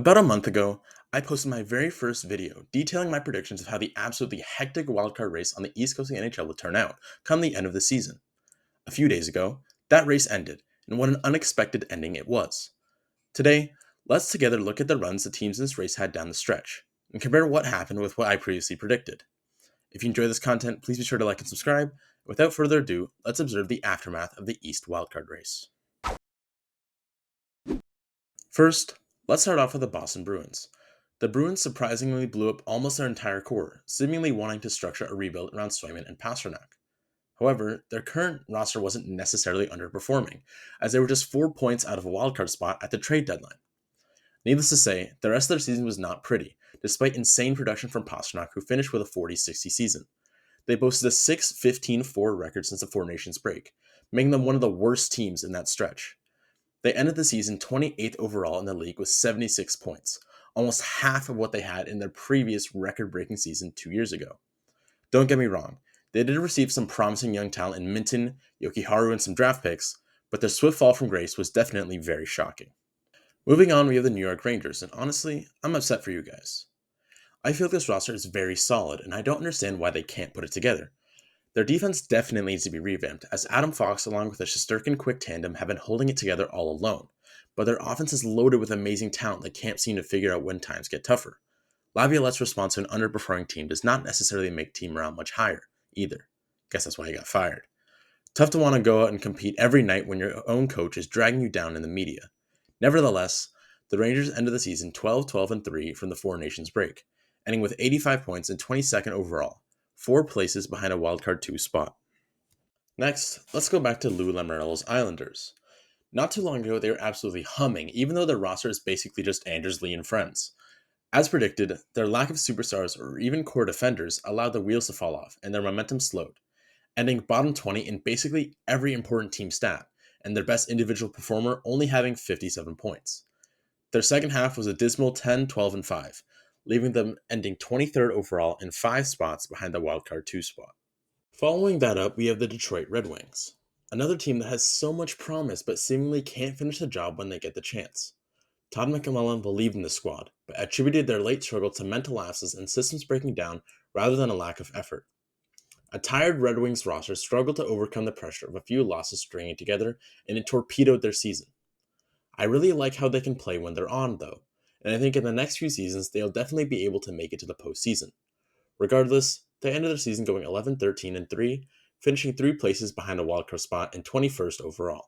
About a month ago, I posted my very first video detailing my predictions of how the absolutely hectic wildcard race on the East Coast of the NHL would turn out come the end of the season. A few days ago, that race ended, and what an unexpected ending it was. Today, let's together look at the runs the teams in this race had down the stretch, and compare what happened with what I previously predicted. If you enjoy this content, please be sure to like and subscribe. Without further ado, let's observe the aftermath of the East wildcard race. First, let's start off with the Boston Bruins. The Bruins surprisingly blew up almost their entire core, seemingly wanting to structure a rebuild around Swayman and Pastrnak. However, their current roster wasn't necessarily underperforming, as they were just 4 points out of a wildcard spot at the trade deadline. Needless to say, the rest of their season was not pretty, despite insane production from Pastrnak, who finished with a 40-60 season. They boasted a 6-15-4 record since the Four Nations break, making them one of the worst teams in that stretch. They ended the season 28th overall in the league with 76 points, almost half of what they had in their previous record-breaking season 2 years ago. Don't get me wrong, they did receive some promising young talent in Minton, Yokiharu, and some draft picks, but their swift fall from grace was definitely very shocking. Moving on, we have the New York Rangers, and honestly, I'm upset for you guys. I feel this roster is very solid, and I don't understand why they can't put it together. Their defense definitely needs to be revamped, as Adam Fox along with the Shesterkin quick tandem have been holding it together all alone, but their offense is loaded with amazing talent that can't seem to figure out when times get tougher. Laviolette's response to an underperforming team does not necessarily make team morale much higher, either. Guess that's why he got fired. Tough to want to go out and compete every night when your own coach is dragging you down in the media. Nevertheless, the Rangers ended the season 12-12-3 from the Four Nations break, ending with 85 points and 22nd overall, 4 places behind a wildcard 2 spot. Next, let's go back to Lou Lamoriello's Islanders. Not too long ago, they were absolutely humming, even though their roster is basically just Anders Lee and friends. As predicted, their lack of superstars or even core defenders allowed the wheels to fall off, and their momentum slowed, ending bottom 20 in basically every important team stat, and their best individual performer only having 57 points. Their second half was a dismal 10-12-5, leaving them ending 23rd overall and 5 spots behind the wildcard 2 spot. Following that up, we have the Detroit Red Wings, another team that has so much promise but seemingly can't finish the job when they get the chance. Todd McLellan believed in the squad, but attributed their late struggle to mental lapses and systems breaking down rather than a lack of effort. A tired Red Wings roster struggled to overcome the pressure of a few losses stringing together, and it torpedoed their season. I really like how they can play when they're on, though, and I think in the next few seasons they'll definitely be able to make it to the postseason. Regardless, they ended their season going 11-13-3, finishing 3 places behind a wildcard spot and 21st overall.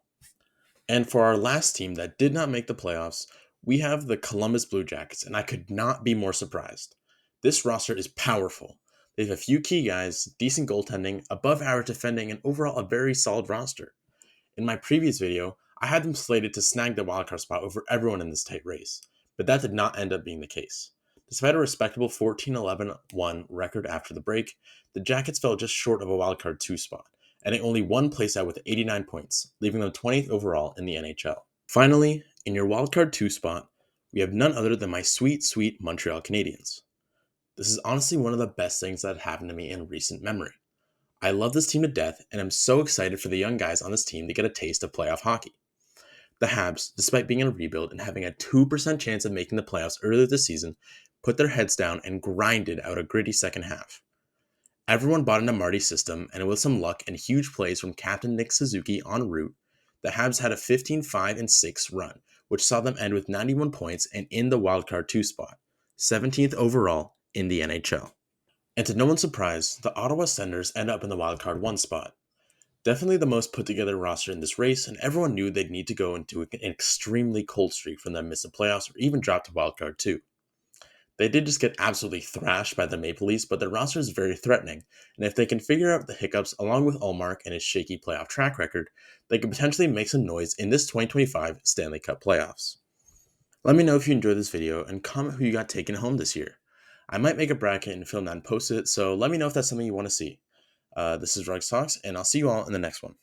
And for our last team that did not make the playoffs, we have the Columbus Blue Jackets, and I could not be more surprised. This roster is powerful. They have a few key guys, decent goaltending, above average defending, and overall a very solid roster. In my previous video, I had them slated to snag the wildcard spot over everyone in this tight race, but that did not end up being the case. Despite a respectable 14-11-1 record after the break, the Jackets fell just short of a wildcard 2 spot, ending only 1 place out with 89 points, leaving them 20th overall in the NHL. Finally, in your wildcard 2 spot, we have none other than my sweet, sweet Montreal Canadiens. This is honestly one of the best things that happened to me in recent memory. I love this team to death, and I'm so excited for the young guys on this team to get a taste of playoff hockey. The Habs, despite being in a rebuild and having a 2% chance of making the playoffs earlier this season, put their heads down and grinded out a gritty second half. Everyone bought into Marty's system, and with some luck and huge plays from Captain Nick Suzuki en route, the Habs had a 15-5-6 run, which saw them end with 91 points and in the wildcard 2 spot, 17th overall in the NHL. And to no one's surprise, the Ottawa Senators end up in the wildcard 1 spot. Definitely the most put together roster in this race, and everyone knew they'd need to go into an extremely cold streak from them miss the playoffs or even drop to wildcard 2. They did just get absolutely thrashed by the Maple Leafs, but their roster is very threatening, and if they can figure out the hiccups along with Ullmark and his shaky playoff track record, they could potentially make some noise in this 2025 Stanley Cup playoffs. Let me know if you enjoyed this video and comment who you got taken home this year. I might make a bracket and film that and post it, so let me know if that's something you want to see. This is Rugs Talks, and I'll see you all in the next one.